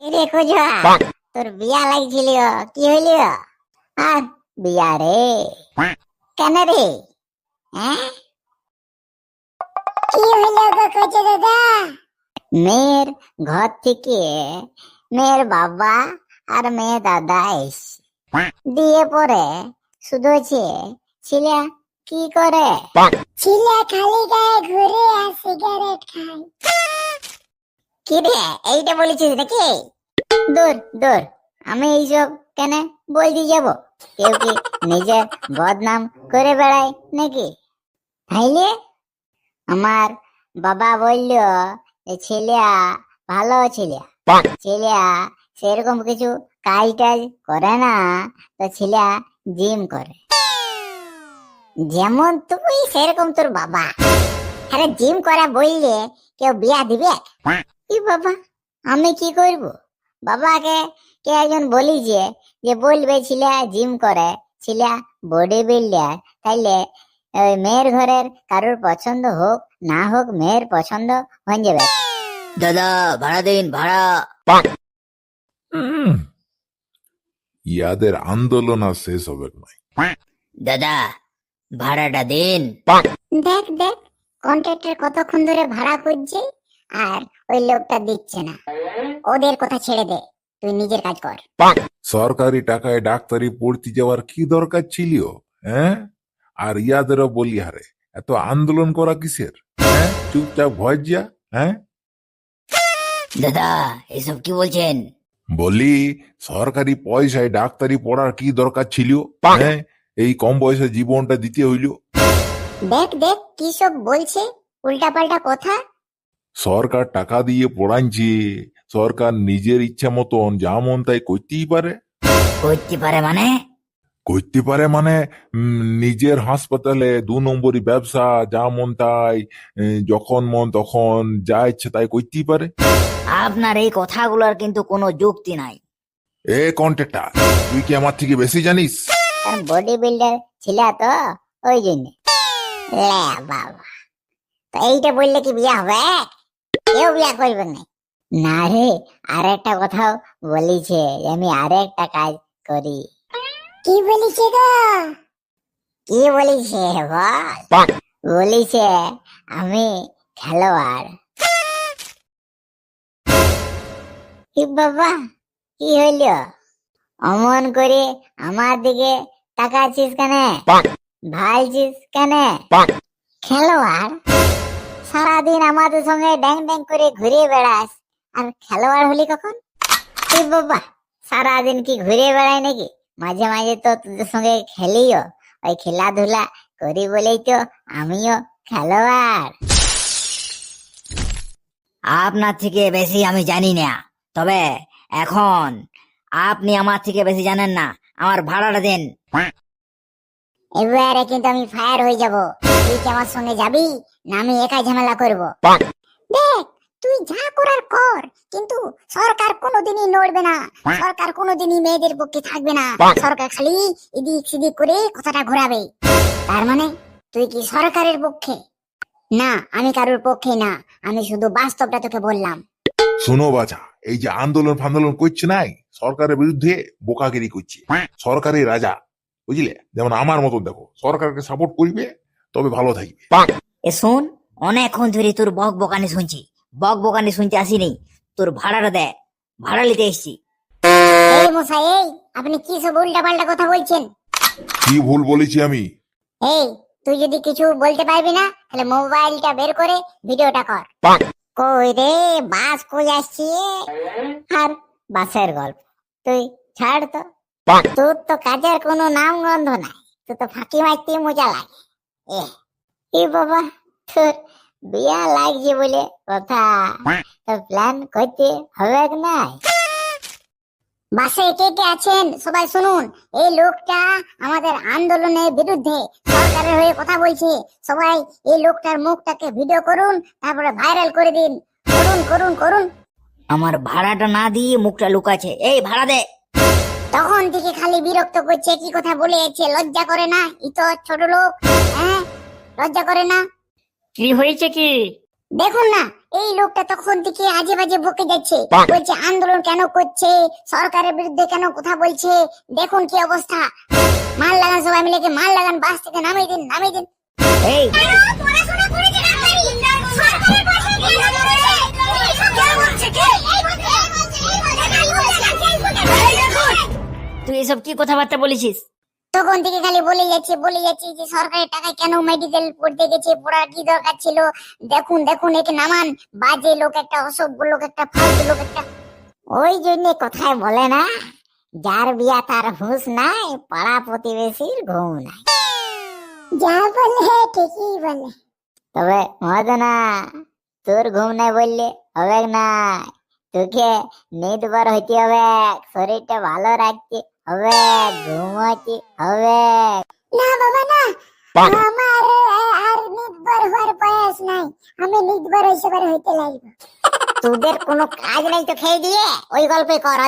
এরে খোঁজা, তোর বিয়া লাগছিল, কি হইল? আর বিয়া রে, কেন রে? হ্যাঁ, কি হইল গো খোঁজা দাদা? মেয়ের ঘর থেকে মেয়ের বাবা আর মেয়ে দাদা এসে দিয়ে পরে শুধু ছেলে কি করে? ছেলে খালি গায়ে ঘুরে আর সিগারেট খায়। কি রে, এইটা বলেছিস নাকি? দূর দূর, আমি এইসব কেন বলতে যাব? কেউ কি নিজের বদনাম করে বেড়ায় নাকি? তাইলে আমার বাবা বলল যে ছেলেয়া ভালো ছেলে, ছেলেয়া সেরকম কিছু কাজ টাজ করে না, তো ছেলেয়া জিম করে। যেমন তুই সেরকম তোর বাবা। আরে জিম করা বললে কেউ বিয়া দিবে? কি বাবা, আমি কি করব? বাবাকে কে একজন বলি যে বলবে ছেলে জিম করে, ছেলে বডি বিল্ডার, তাইলে ওই মেয়ের ঘরের কারোর পছন্দ হোক না হোক মেয়ের পছন্দ হয়ে যাবে। দাদা ভাড়া দিন, ভাড়া। ইয়াদের আন্দোলন আর শেষ হবে নয়। দাদা ভাড়াটা দিন। দেখ দেখ, কন্ট্রাক্টর কতক্ষণ ধরে ভাড়া খুঁজছে আর ওই লোকটা দিচ্ছে না। ওদের কথা ছেড়ে দে, তুই নিজের কাজ কর। সরকারি টাকায় ডাক্তারি পড়তে যাওয়ার কি দরকার ছিল? হ্যাঁ, আর ইয়াদেরও বলি হারে এত আন্দোলন করা কিসের? হ্যাঁ, চুপচাপ ভয় যা। হ্যাঁ, দাদা এসব কি বলছেন? বলি সরকারি পয়সায় ডাক্তারি পড়ার কি দরকার ছিল? হ্যাঁ, এই কম বয়সে জীবনটা দিতে হইল। দেখ দেখ কি সব বলছে, উল্টা পাল্টা কথা। সরকার টাকা দিয়ে পড়াইছে, সরকার নিজের ইচ্ছা মতন যা মন তাই করতেই পারে। করতে পারে মানে? করতে পারে মানে নিজের হাসপাতালে 2 নম্বরই ব্যবসা, যা মন তাই, যখন মন তখন যা ইচ্ছে তাই করতেই পারে। আপনার এই কথাগুলোর কিন্তু কোনো যুক্তি নাই। এ কন্ট্রাক্টর, তুই কি আমার থেকে বেশি জানিস? কারণ বডি বিল্ডার ছিল তো, ওই জন্য। লে বাবা, তো এইটা বললে কি বিয়া হবে? কেউ বিয়া করবে না। না রে, আর একটা কথাও বলিছে, আমি আর একটা কাজ করি। কি বলিছে গো? কি বলিছে বল? বলিছে আমি খেলোয়াড়। কি বাবা, কি হইল? অমন করে আমার দিকে তাকাচ্ছিস কেন? ভাইছিস কেন? খেলোয়াড়? সারাদিন আমাদের সঙ্গে ড্যাং ড্যাং করে ঘুরে বেড়াস, আর খেলোয়াড় হলি কখন? কি বাবা, সারাদিন কি ঘুরে বেড়াই নাকি? মাঝে মাঝে তো তোদের সঙ্গে খেলিও, ওই খেলাধুলা করি বলেই তো আমিও খেলোয়াড়। আপনার থেকে বেশি আমি জানি না, তবে এখন আপনি আমার থেকে বেশি জানেন না। আমার ভাড়াটা দিন। এবারে কিন্তু আমি ফায়ার হয়ে যাব। তুই কি আমার সঙ্গে যাবি না আমি একাই ঝামেলা করব? দেখ, তুই যা করার কর, কিন্তু সরকার কোনোদিনই নড়বে না। সরকার কোনোদিনই মেয়েদের পক্ষে থাকবে না। সরকার খালি এদিক সেদিক করে কথাটা ঘোরাবে। তার মানে তুই কি সরকারের পক্ষে? না, আমি কারোর পক্ষে না, আমি শুধু বাস্তবটা তোকে বললাম। শোনো বাছা, এই যে আন্দোলন ফান্দোলন করছে নাই, সরকারের বিরুদ্ধে বোকাগিরি করছে। সরকারি রাজা, বুঝলে? যেমন আমার মতন দেখো, সরকারকে সাপোর্ট করবে তবে ভালো থাকবে। এ শোন, অনেকক্ষণ ধরে তোর বক বকানি শুনছি। বক বকানি শুনতে আসিনি, তোর ভাড়াটা দে। ভাড়া নিতে এসছি। এই মশাই, এই আপনি কি সব উল্টা পাল্টা কথা বলছেন? কি ভুল বলেছি আমি? এই, তুই যদি কিছু বলতে পারবি না, তাহলে মোবাইলটা বের করে ভিডিওটা কর। কই রে, বাস কই আসছি? আর বাসের গল্প তুই ছাড় তো। তোর তো কাজের কোনো নাম গন্ধ নাই, তুই তো ফাঁকি মারতে মজা লাগে। এ বাবা, তোর বিয়া লাগছে বলে কথা, তো প্ল্যান করতে হবে না? বাসে কে কে আছেন সবাই শুনুন, এই লোকটা আমাদের আন্দোলনের বিরুদ্ধে সরকারের হয়ে কথা বলছে। সবাই এই লোকটার মুখটাকে ভিডিও করুন, তারপরে ভাইরাল করে দিন। করুন করুন করুন। আমার ভাড়াটা না দিয়ে মুখটা লুকাচ্ছে। এই ভাড়া দে। তখন থেকে খালি বিরক্ত করছে, কি কথা বলে যাচ্ছে, লজ্জা করে না? ই তো ছোট লোক, হ্যাঁ, লজ্জা করে না? কি হয়েছে কি? দেখুন না, এই লোকটা তখন থেকে আজে বাজে বকে যাচ্ছে, বলছে আন্দোলন কেন করছে, সরকারের বিরুদ্ধে কেন কথা বলছে, দেখুন কি অবস্থা, মাল লাগান, সবাই মিলে কি মাল লাগান, বাস থেকে নামিয়ে দিন, নামিয়ে দিন। এই পড়াশোনা করেছে ডাক্তারি, সরকারের পাশে কেন বলছে? এইসব কেন বলছে কে? এই বলছে, তুই এসব কি কথাবার্তা বলেছিস? তখন থেকে খালি বলে যাচ্ছে যে সরকারের টাকায় কেন মেডিকেল পড়তে গেছে, পড়ার কি দরকার ছিল, দেখুন দেখুন একে নামান, বাজে লোক একটা, অসভ্য লোক একটা, ফালতু লোক একটা। ওই জন্য কথায় বলে না, যার বিয়া তার হুঁশ নাই, পাড়া প্রতিবেশীর ঘুম নাই। যা বলে ঠিকই বলে। তবে মহাজনা, তোর ঘুম নাই বললে হবে না, তোকে নিতবার হইতে হবে, শরীরটা ভালো রাখতে হবে, ঘুমাতে হবে। না বাবা না, আমার আর নিতবার হওয়ার বয়স নাই, আমি নিতবার হইতে লাগবে। তোদের কোনো কাজ নাই তো খেয়ে দিয়ে ওই গল্পে কর,